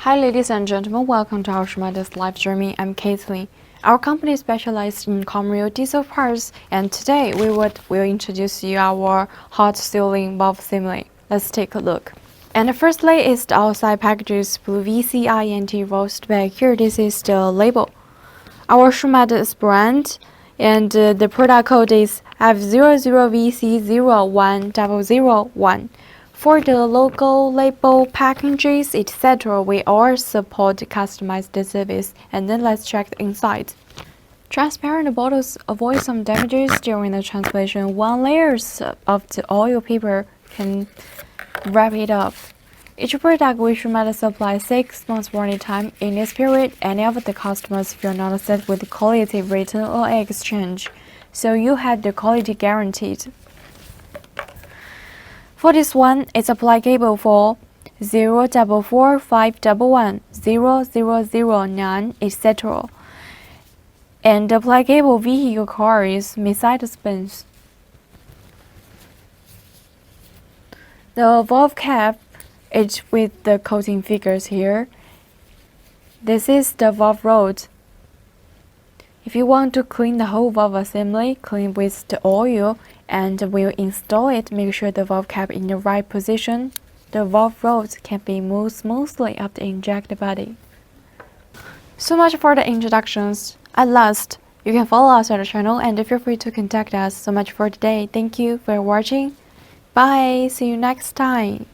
Hi ladies and gentlemen, welcome to our Shumatt's live streaming. I'm Caitlin. Our company is specialized in commercial diesel parts, and today we will introduce you our hot sealing valve assembly. Let's take a look. And firstly is the outside package's blue VCINT roast bag. Here this is the label. Our Shumatt is brand, and the product code is F00VC01001. For the logo, label, packages, etc., we all support customized service. And then let's check the inside. Transparent bottles avoid some damages during the translation. One layer of the oil paper can wrap it up. Each product we Shumatt supply 6 months warranty time. In this period, any of the customers feel not set with quality return or exchange, so you have the quality guaranteed. For this one, it's apply cable for 0445111 0009, etc. And apply cable vehicle car is Mercedes-Benz. The valve cap is with the coating figures here. This is the valve rod. If you want to clean the whole valve assembly, clean with the oil, and will install it, make sure the valve cap in the right position. The valve rods can be moved smoothly up the injector body. So much for the introductions. At last, you can follow us on the channel and feel free to contact us. So much for today. Thank you for watching. Bye. See you next time.